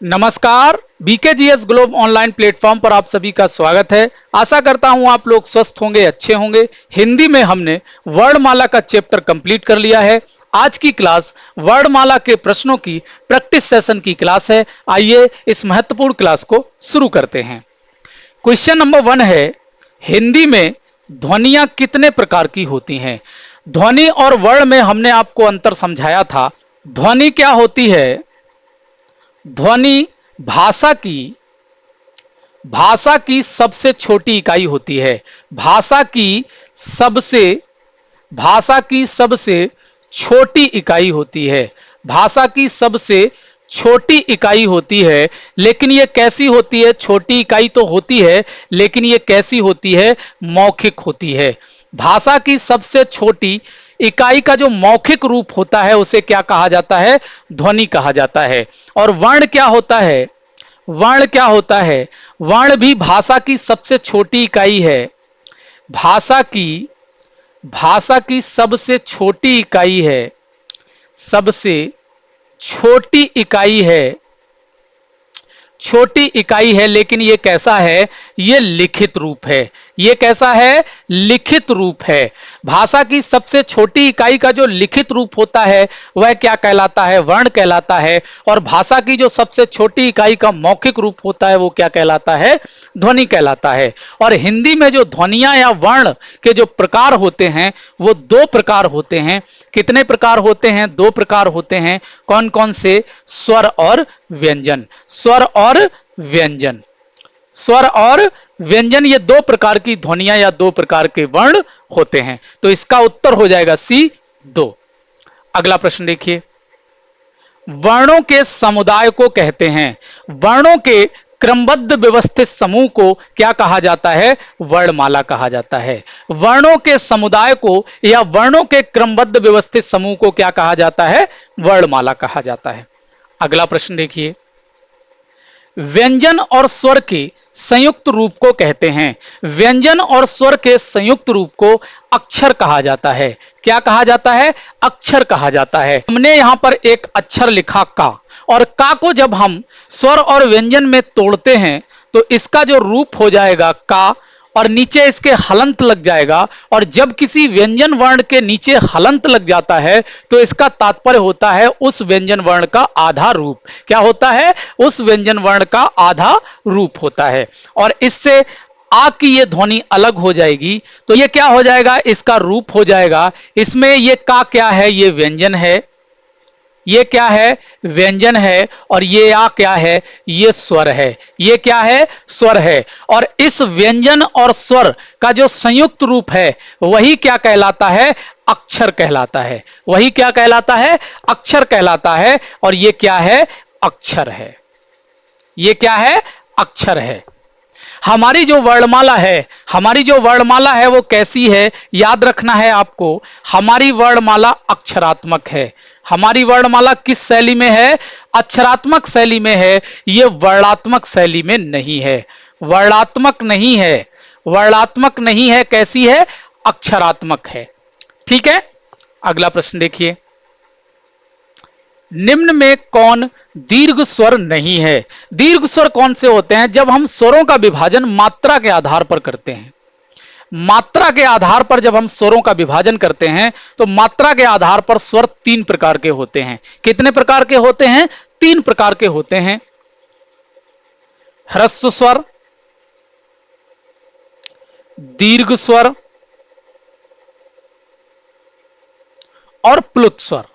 नमस्कार, बीकेजीएस globe online platform पर आप सभी का स्वागत है। आशा करता हूं आप लोग स्वस्थ होंगे, अच्छे होंगे। हिंदी में हमने वर्णमाला का चैप्टर कंप्लीट कर लिया है। आज की क्लास वर्णमाला के प्रश्नों की प्रैक्टिस सेशन की क्लास है। आइए इस महत्वपूर्ण क्लास को शुरू करते हैं। क्वेश्चन नंबर 1 है, हिंदी में ध्वनियां कितने प्रकार की होती हैं? ध्वनि और वर्ण में हमने आपको अंतर समझाया था। ध्वनि क्या होती है? ध्वनि भाषा की सबसे छोटी इकाई होती है। भाषा की सबसे छोटी इकाई होती है। भाषा की सबसे छोटी इकाई होती है। लेकिन ये कैसी होती है? छोटी इकाई तो होती है, लेकिन ये कैसी होती है? मौखिक होती है। भाषा की सबसे छोटी इकाई का जो मौखिक रूप होता है उसे क्या कहा जाता है? ध्वनि कहा जाता है। और वर्ण क्या होता है? वर्ण भी भाषा की सबसे छोटी इकाई है। भाषा की सबसे छोटी इकाई है। छोटी इकाई है, लेकिन ये कैसा है? ये लिखित रूप है। ये कैसा है? लिखित रूप है। भाषा की सबसे छोटी इकाई का जो लिखित रूप होता है वह क्या कहलाता है? वर्ण कहलाता है। और भाषा की जो सबसे छोटी इकाई का मौखिक रूप होता है वो क्या कहलाता है? ध्वनि कहलाता है। और हिंदी में जो ध्वनियां या वर्ण के जो प्रकार होते हैं वो दो प्रकार होते हैं। कितने प्रकार होते हैं? दो प्रकार होते हैं। कौन कौन से? स्वर और व्यंजन। स्वर और व्यंजन, ये दो प्रकार की ध्वनियां या दो प्रकार के वर्ण होते हैं। तो इसका उत्तर हो जाएगा सी, 2। अगला प्रश्न देखिए, वर्णों के समुदाय को कहते हैं। वर्णों के क्रमबद्ध व्यवस्थित समूह को क्या कहा जाता है? वर्णमाला कहा जाता है। वर्णों के समुदाय को या वर्णों के क्रमबद्ध व्यवस्थित समूह को क्या कहा जाता है? वर्णमाला कहा जाता है। अगला प्रश्न देखिए, व्यंजन और स्वर के संयुक्त रूप को कहते हैं। व्यंजन और स्वर के संयुक्त रूप को अक्षर कहा जाता है। क्या कहा जाता है? अक्षर कहा जाता है। हमने यहां पर एक अक्षर लिखा का, और का को जब हम स्वर और व्यंजन में तोड़ते हैं तो इसका जो रूप हो जाएगा का, और नीचे इसके हलंत लग जाएगा। और जब किसी व्यंजन वर्ण के नीचे हलंत लग जाता है तो इसका तात्पर्य होता है उस व्यंजन वर्ण का आधा रूप। क्या होता है? उस व्यंजन वर्ण का आधा रूप होता है। और इससे आ की ये ध्वनि अलग हो जाएगी तो ये क्या हो जाएगा? इसका रूप हो जाएगा। इसमें ये का क्या है? ये व्यंजन है। ये क्या है? व्यंजन है। और ये आ क्या है? ये स्वर है। ये क्या है? स्वर है। और इस व्यंजन और स्वर का जो संयुक्त रूप है वही क्या कहलाता है? अक्षर कहलाता है। वही क्या कहलाता है? अक्षर कहलाता है। और ये क्या है? अक्षर है। ये क्या है? अक्षर है। हमारी जो वर्णमाला है वो कैसी है? याद रखना है आपको, हमारी वर्णमाला अक्षरात्मक है। हमारी वर्णमाला किस शैली में है? अक्षरात्मक शैली में है। ये वर्णात्मक शैली में नहीं है। वर्णात्मक नहीं है। कैसी है? अक्षरात्मक है। ठीक है। अगला प्रश्न देखिए, निम्न में कौन दीर्घ स्वर नहीं है? दीर्घ स्वर कौन से होते हैं? जब हम स्वरों का विभाजन मात्रा के आधार पर करते हैं। मात्रा के आधार पर जब हम स्वरों का विभाजन करते हैं तो मात्रा के आधार पर स्वर 3 प्रकार के होते हैं। कितने प्रकार के होते हैं? 3 प्रकार के होते हैं। ह्रस्व स्वर, दीर्घ स्वर और प्लुत स्वर।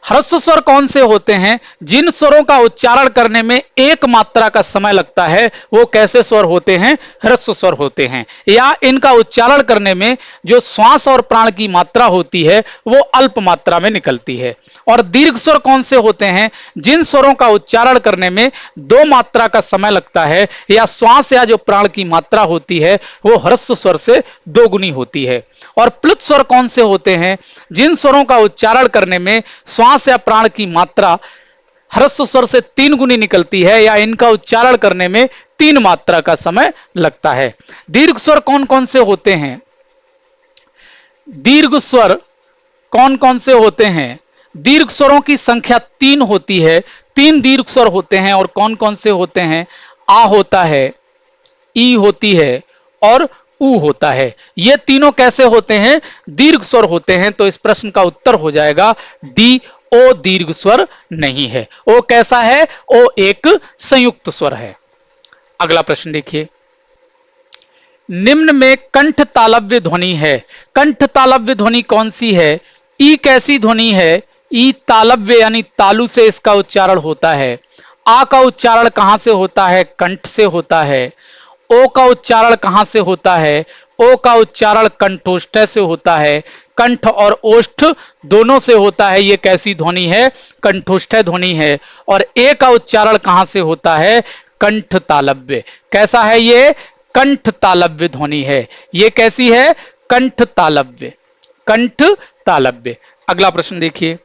ह्रस्व स्वर कौन से होते हैं? जिन स्वरों का उच्चारण करने में एक मात्रा का समय लगता है वो कैसे स्वर होते हैं? ह्रस्व स्वर होते हैं। या इनका उच्चारण करने में जो श्वास और प्राण की मात्रा होती है वो अल्प मात्रा में निकलती है। और दीर्घ स्वर कौन से होते हैं? जिन स्वरों का उच्चारण करने में 2 मात्रा का समय लगता है या श्वास या जो प्राण की मात्रा होती है वो ह्रस्व स्वर से 2 गुनी होती है। और प्लुत स्वर कौन से होते हैं? जिन स्वरों का उच्चारण करने में श्वास या प्राण की मात्रा ह्रस्व स्वर से 3 गुनी निकलती है या इनका उच्चारण करने में 3 मात्रा का समय लगता है। दीर्घ स्वर कौन कौन से होते हैं? दीर्घ स्वर कौन कौन से होते हैं? दीर्घ स्वरों की संख्या 3 होती है। 3 दीर्घ स्वर होते हैं और कौन कौन से होते हैं? आ होता है, ई होती है और ऊ होता है। ये तीनों कैसे होते हैं? दीर्घ स्वर होते हैं। तो इस प्रश्न का उत्तर हो जाएगा डी, ओ दीर्घ स्वर नहीं है। ओ कैसा है? ओ एक संयुक्त स्वर है। अगला प्रश्न देखिए, निम्न में कंठ तालव्य ध्वनि है। कंठ तालव्य ध्वनि कौन सी है? ई कैसी ध्वनि है? ई तालव्य यानी तालु से इसका उच्चारण होता है। आ का उच्चारण कहां से होता है? कंठ से होता है। ओ का उच्चारण कहां से होता है? ओ का उच्चारण कंठोष्ठ से होता है। कंठ और ओष्ठ दोनों से होता है। ये कैसी ध्वनि है? कंठोष्ठ ध्वनि है। और ए का उच्चारण कहां से होता है? कंठ तालव्य। कैसा है ये? कंठ तालव्य ध्वनि है। ये कैसी है? कंठ तालव्य, कंठ तालव्य। अगला प्रश्न देखिए,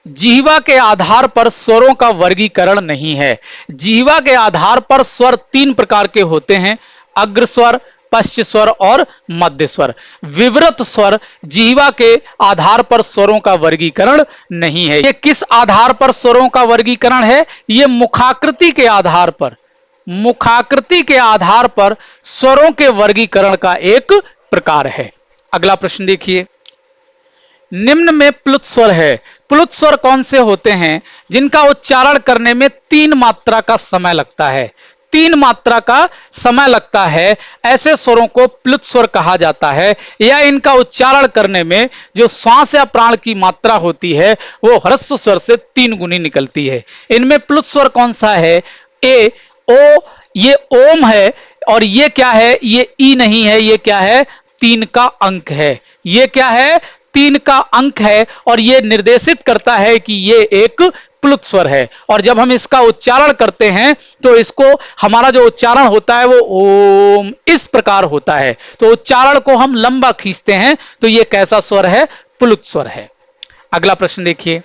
जिह्वा के आधार पर स्वरों का वर्गीकरण नहीं है। जिह्वा के आधार पर स्वर 3 प्रकार के होते हैं, अग्र स्वर, पश्च स्वर और मध्य स्वर। विवृत स्वर जिह्वा के आधार पर स्वरों का वर्गीकरण नहीं है। ये किस आधार पर स्वरों का वर्गीकरण है? ये मुखाकृति के आधार पर, मुखाकृति के आधार पर स्वरों के वर्गीकरण का एक प्रकार है। अगला प्रश्न देखिए, निम्न में प्लुत स्वर है। प्लुत स्वर कौन से होते हैं? जिनका उच्चारण करने में 3 मात्रा का समय लगता है। 3 मात्रा का समय लगता है, ऐसे स्वरों को प्लुत स्वर कहा जाता है। या इनका उच्चारण करने में जो श्वास या प्राण की मात्रा होती है वो ह्रस्व स्वर से 3 गुनी निकलती है। इनमें प्लुत स्वर कौन सा है? ए, ओ, ये ओम है। और ये क्या है? ये ई नहीं है। ये क्या है? 3 का अंक है। ये क्या है? 3 का अंक है और यह निर्देशित करता है कि यह एक प्लुत स्वर है। और जब हम इसका उच्चारण करते हैं तो इसको, हमारा जो उच्चारण होता है वो ओम इस प्रकार होता है। तो उच्चारण को हम लंबा खींचते हैं तो यह कैसा स्वर है? प्लुत स्वर है। अगला प्रश्न देखिए,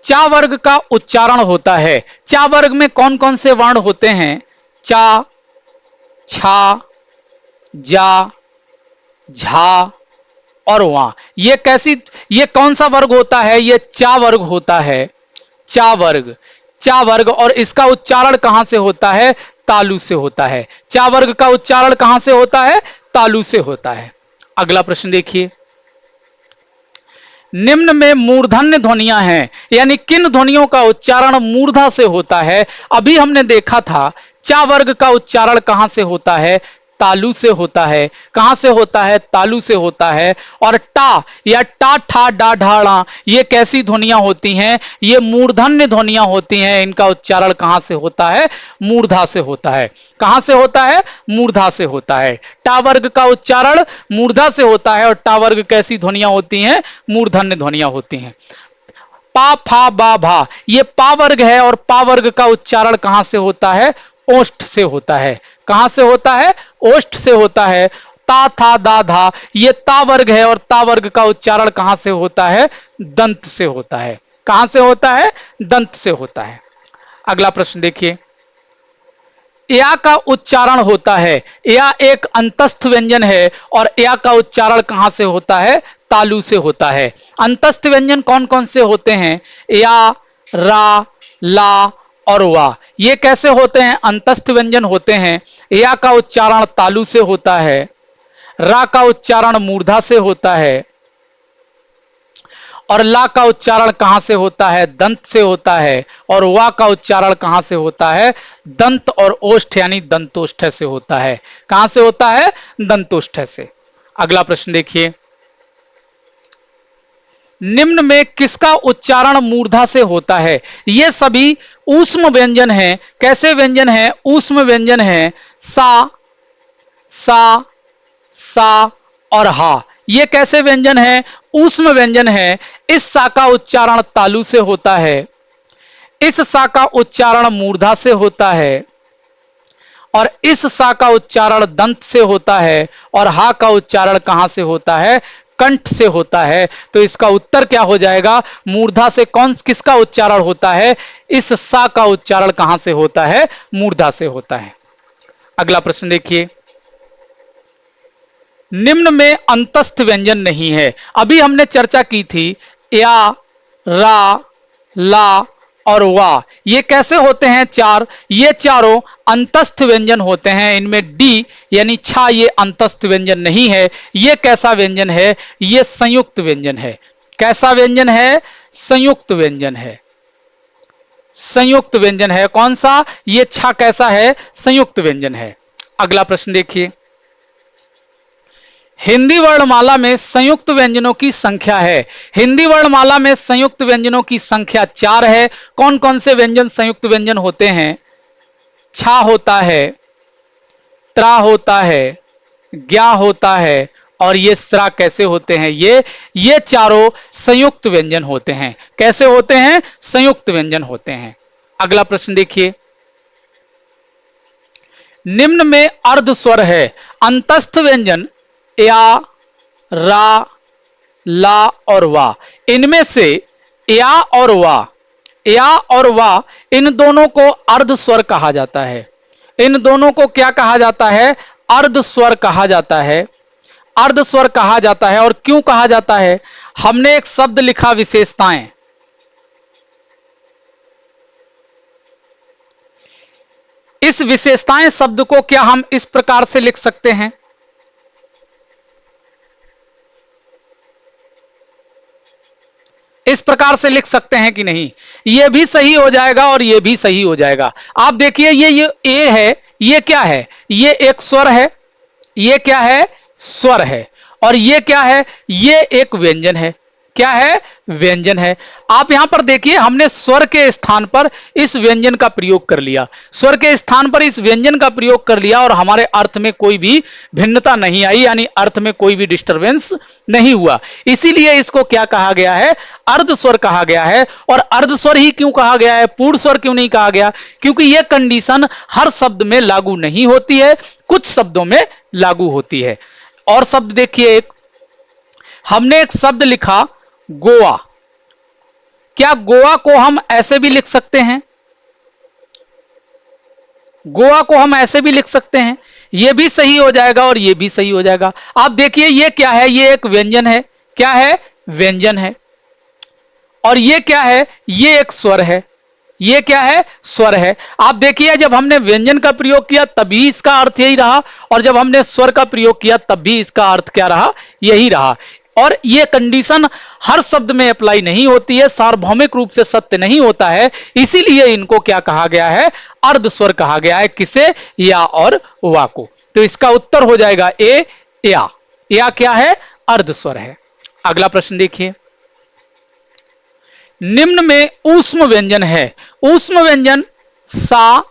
चा वर्ग का उच्चारण होता है। चा वर्ग में कौन कौन से वर्ण होते हैं? चा, छा, जा, झा और वा। ये कैसी, ये कौन सा वर्ग होता है? ये चा वर्ग होता है। चा वर्ग, चा वर्ग। और इसका उच्चारण कहां से होता है? तालु से होता है। चा वर्ग का उच्चारण कहां से होता है? तालु से होता है। अगला प्रश्न देखिए, निम्न में मूर्धन्य ध्वनियां हैं, यानी किन ध्वनियों का उच्चारण मूर्धा से होता है? अभी हमने देखा था चा वर्ग का उच्चारण कहां से होता है? तालु से होता है। कहां से होता है? तालु से होता है। और टा या टा, ठा, डा, ढाड़ा, ये कैसी ध्वनियां होती हैं? ये मूर्धन्य ध्वनियां होती हैं। इनका उच्चारण कहां से होता है? मूर्धा से होता है। कहां से होता है? मूर्धा से होता है। टा वर्ग का उच्चारण मूर्धा से होता है। और टा वर्ग कैसी ध्वनियां होती हैं? मूर्धन्य ध्वनियां होती हैं। पा, फा, बा, भा, ये पा वर्ग है और पा वर्ग का उच्चारण कहां से होता है? ओष्ठ से होता है। कहां से होता है? ओष्ठ से होता है। ता, था, दा, धा, ये ता वर्ग है और ता वर्ग का उच्चारण कहां से होता है? दंत से होता है। कहां से होता है? दंत से होता है। अगला प्रश्न देखिए, या का उच्चारण होता है। या एक अंतस्थ व्यंजन है और या का उच्चारण कहां से होता है? तालु से होता है। अंतस्थ व्यंजन कौन कौन से होते हैं? या, रा, ला और वा। ये कैसे होते हैं? अंतस्थ व्यंजन होते हैं। या का उच्चारण तालु से होता है। रा का उच्चारण मूर्धा से होता है। और ला का उच्चारण कहां से होता है? दंत से होता है। और वा का उच्चारण कहां से होता है? दंत और ओष्ठ यानी दंतोष्ठ से होता है। कहां से होता है? दंतोष्ठ से। अगला प्रश्न देखिए, निम्न में किसका उच्चारण मूर्धा से होता है? ये सभी ऊष्म व्यंजन हैं। कैसे व्यंजन हैं? ऊष्म व्यंजन हैं। सा, सा, सा और हा। ये कैसे व्यंजन है? ऊष्म व्यंजन है। इस सा का उच्चारण तालु से होता है। इस सा का उच्चारण मूर्धा से होता है। और इस सा का उच्चारण दंत से होता है। और हा का उच्चारण कहां से होता है? कंठ से होता है। तो इसका उत्तर क्या हो जाएगा? मूर्धा से कौन किसका उच्चारण होता है? इस सा का उच्चारण कहां से होता है? मूर्धा से होता है। अगला प्रश्न देखिए, निम्न में अंतस्थ व्यंजन नहीं है। अभी हमने चर्चा की थी या, रा, ला और वा, ये कैसे होते हैं चार, ये चारों अंतस्थ व्यंजन होते हैं। इनमें डी यानी छा ये अंतस्थ व्यंजन नहीं है। ये कैसा व्यंजन है, ये संयुक्त व्यंजन है। कैसा व्यंजन है, संयुक्त व्यंजन है। संयुक्त व्यंजन है कौन सा, ये छा कैसा है, संयुक्त व्यंजन है। अगला प्रश्न देखिए, हिंदी वर्णमाला में संयुक्त व्यंजनों की संख्या है। हिंदी वर्णमाला में संयुक्त व्यंजनों की संख्या 4 है। कौन कौन से व्यंजन संयुक्त व्यंजन होते हैं, छा होता है, त्रा होता है, ज्ञा होता है और ये स्रा कैसे होते हैं, ये चारों संयुक्त व्यंजन होते हैं। कैसे होते हैं, संयुक्त व्यंजन होते हैं। अगला प्रश्न देखिए, निम्न में अर्ध स्वर है। अंतस्थ व्यंजन या, रा, ला और वा, इनमें से या और वा इन दोनों को अर्ध स्वर कहा जाता है। इन दोनों को क्या कहा जाता है, अर्ध स्वर कहा जाता है। अर्ध स्वर कहा जाता है। और क्यों कहा जाता है, हमने एक शब्द लिखा विशेषताएं। इस विशेषताएं शब्द को क्या हम इस प्रकार से लिख सकते हैं, इस प्रकार से लिख सकते हैं कि नहीं, ये भी सही हो जाएगा और ये भी सही हो जाएगा। आप देखिए ये ए है, ये क्या है, ये एक स्वर है, ये क्या है, स्वर है। और ये क्या है, ये एक व्यंजन है। क्या है, व्यंजन है। आप यहां पर देखिए हमने स्वर के स्थान पर इस व्यंजन का प्रयोग कर लिया, स्वर के स्थान पर इस व्यंजन का प्रयोग कर लिया और हमारे अर्थ में कोई भी भिन्नता नहीं आई, यानी अर्थ में कोई भी डिस्टरबेंस नहीं हुआ। इसीलिए इसको क्या कहा गया है, अर्ध स्वर कहा गया है। और अर्ध स्वर ही क्यों कहा गया है, पूर्ण स्वर क्यों नहीं कहा गया, क्योंकि यह कंडीशन हर शब्द में लागू नहीं होती है, कुछ शब्दों में लागू होती है। और शब्द देखिए, हमने एक शब्द लिखा गोवा। क्या गोवा को हम ऐसे भी लिख सकते हैं, गोवा को हम ऐसे भी लिख सकते हैं, यह भी सही हो जाएगा और यह भी सही हो जाएगा। आप देखिए ये क्या है, ये एक व्यंजन है। क्या है, व्यंजन है। और ये क्या है, ये एक स्वर है। ये क्या है, स्वर है। आप देखिए जब हमने व्यंजन का प्रयोग किया तभी इसका अर्थ यही रहा, और जब हमने स्वर का प्रयोग किया तब भी इसका अर्थ क्या रहा, यही रहा। और ये कंडीशन हर शब्द में अप्लाई नहीं होती है, सार्वभौमिक रूप से सत्य नहीं होता है। इसीलिए इनको क्या कहा गया है, अर्ध स्वर कहा गया है। किसे, या और वा को। तो इसका उत्तर हो जाएगा ए, या क्या है, अर्ध स्वर है। अगला प्रश्न देखिए, निम्न में ऊष्म व्यंजन है। ऊष्म व्यंजन सा,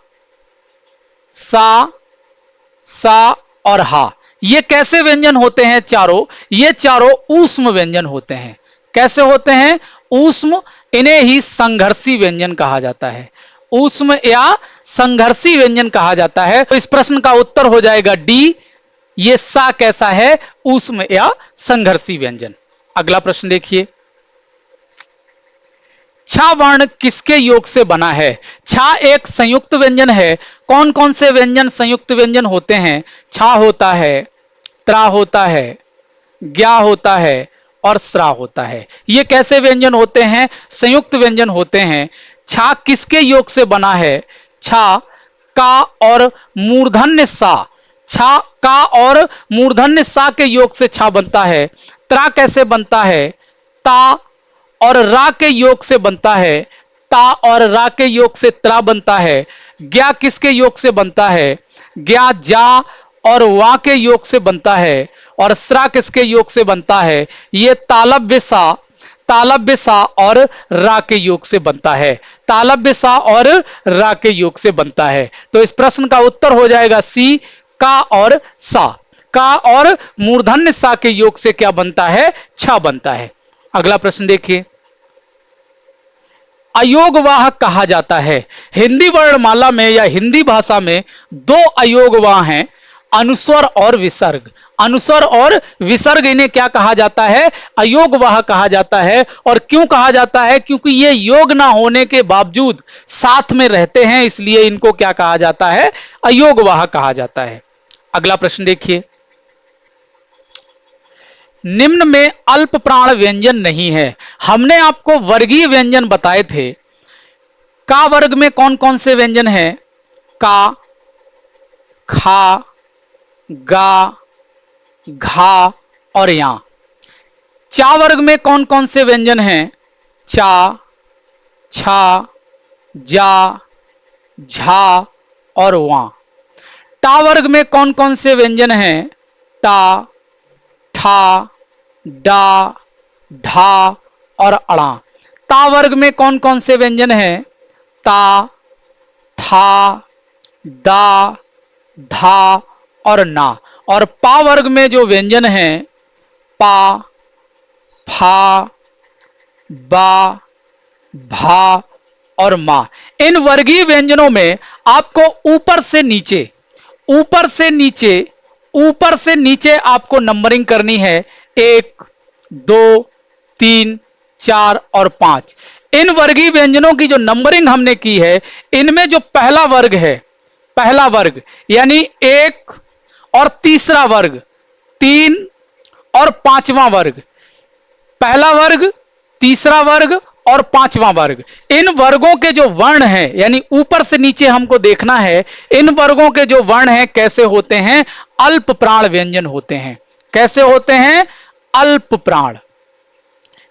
सा और हा, ये कैसे व्यंजन होते हैं चारों, ये चारों ऊष्म व्यंजन होते हैं। कैसे होते हैं, ऊष्म। इन्हें ही संघर्षी व्यंजन कहा जाता है। ऊष्म या संघर्षी व्यंजन कहा जाता है। तो इस प्रश्न का उत्तर हो जाएगा डी, ये सा कैसा है, ऊष्म या संघर्षी व्यंजन। अगला प्रश्न देखिए, छा वर्ण किसके योग से बना है। छा एक संयुक्त व्यंजन है। कौन कौन से व्यंजन संयुक्त व्यंजन होते हैं, छा होता है, त्रा होता है, ज्ञा होता है और स्रा होता है। ये कैसे व्यंजन होते हैं, संयुक्त व्यंजन होते हैं। छा किसके योग से बना है, छा का और मूर्धन्य सा, छा का और मूर्धन्य सा के योग से छा बनता है। त्रा कैसे बनता है, ता और रा के योग से बनता है, ता और रा के योग से त्रा बनता है। ज्ञा किसके योग से बनता है, ज्ञा जा और वा के योग से बनता है। और स्रा किसके योग से बनता है, ये तालव्य सा और रा के योग से बनता है। तालव्य सा और रा के योग से बनता है। तो इस प्रश्न का उत्तर हो जाएगा सी, का और सा। का और मूर्धन्य सा के योग से क्या बनता है, छा बनता है। अगला प्रश्न देखिए, अयोगवाह कहा जाता है। हिंदी वर्णमाला में या हिंदी भाषा में दो अयोगवाह हैं, अनुस्वर और विसर्ग। अनुस्वर और विसर्ग, इन्हें क्या कहा जाता है, अयोगवाह कहा जाता है। और क्यों कहा जाता है, क्योंकि ये योग ना होने के बावजूद साथ में रहते हैं, इसलिए इनको क्या कहा जाता है, अयोगवाह कहा जाता है। अगला प्रश्न देखिए, निम्न में अल्प प्राण व्यंजन नहीं है। हमने आपको वर्गीय व्यंजन बताए थे। का वर्ग में कौन कौन से व्यंजन हैं? का, खा, गा, घा और या। चा वर्ग में कौन कौन से व्यंजन हैं? चा, छा, जा, झा और वा। टा वर्ग में कौन कौन से व्यंजन हैं? टा, ठा, डा, ढा और अड़ा। ता वर्ग में कौन कौन से व्यंजन हैं? ता, था, दा, धा और ना। और पा वर्ग में जो व्यंजन हैं पा, फा, बा, भा और मा। इन वर्गीय व्यंजनों में आपको ऊपर से नीचे ऊपर से नीचे ऊपर से नीचे आपको नंबरिंग करनी है। 1, 2, 3, 4 और 5। इन वर्गीय व्यंजनों की जो नंबरिंग हमने की है, इनमें जो पहला वर्ग है, पहला वर्ग यानी 1 और तीसरा वर्ग, 3 और पांचवा वर्ग, पहला वर्ग, तीसरा वर्ग और पांचवा वर्ग, इन वर्गों के जो वर्ण हैं, यानी ऊपर से नीचे हमको देखना है, इन वर्गों के जो वर्ण हैं कैसे होते हैं? अल्प प्राण व्यंजन होते हैं। कैसे होते हैं? अल्प प्राण।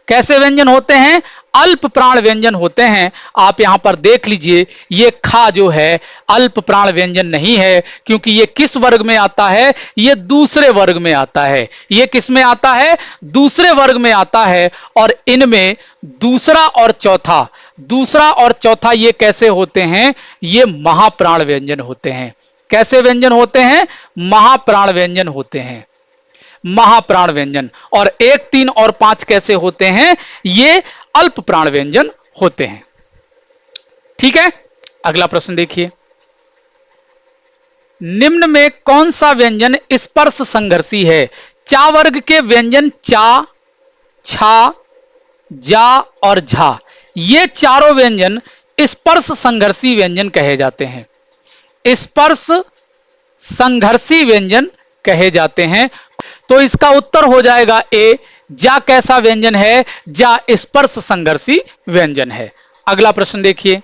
कैसे व्यंजन होते हैं? अल्प प्राण व्यंजन होते हैं। आप यहां पर देख लीजिए, ये खा जो है अल्प प्राण व्यंजन नहीं है, क्योंकि ये किस वर्ग में आता है? ये दूसरे वर्ग में आता है। ये किस में आता है? दूसरे वर्ग में आता है। और इनमें दूसरा और चौथा ये कैसे होते हैं? ये महाप्राण व्यंजन होते हैं। कैसे व्यंजन होते हैं? महाप्राण व्यंजन होते हैं। महाप्राण व्यंजन। और 1, 3 और 5 कैसे होते हैं? ये अल्प प्राण व्यंजन होते हैं। ठीक है, अगला प्रश्न देखिए। निम्न में कौन सा व्यंजन स्पर्श संघर्षी है? चा वर्ग के व्यंजन चा, छा, जा और झा, ये चारों व्यंजन स्पर्श संघर्षी व्यंजन कहे जाते हैं। स्पर्श संघर्षी व्यंजन कहे जाते हैं। तो इसका उत्तर हो जाएगा ए। जा कैसा व्यंजन है? जा स्पर्श संघर्षी व्यंजन है। अगला प्रश्न देखिए।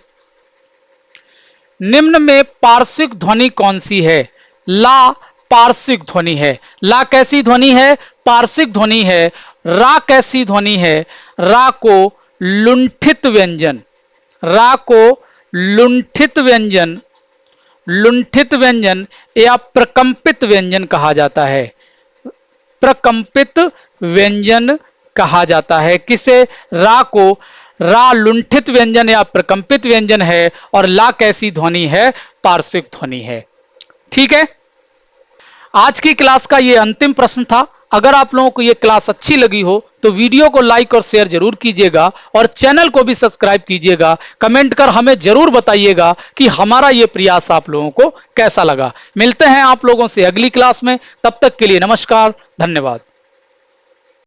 निम्न में पार्श्विक ध्वनि कौन सी है? ला पार्श्विक ध्वनि है। ला कैसी ध्वनि है? पार्श्विक ध्वनि है। रा कैसी ध्वनि है? रा को लुंठित व्यंजन, रा को लुंठित व्यंजन या प्रकंपित व्यंजन कहा जाता है। प्रकंपित व्यंजन कहा जाता है किसे? रा को। रा लुंठित व्यंजन या प्रकंपित व्यंजन है और ला कैसी ध्वनि है? पार्श्विक ध्वनि है। ठीक है, आज की क्लास का यह अंतिम प्रश्न था। अगर आप लोगों को यह क्लास अच्छी लगी हो तो वीडियो को लाइक और शेयर जरूर कीजिएगा और चैनल को भी सब्सक्राइब कीजिएगा। कमेंट कर हमें जरूर बताइएगा कि हमारा यह प्रयास आप लोगों को कैसा लगा। मिलते हैं आप लोगों से अगली क्लास में। तब तक के लिए नमस्कार, धन्यवाद।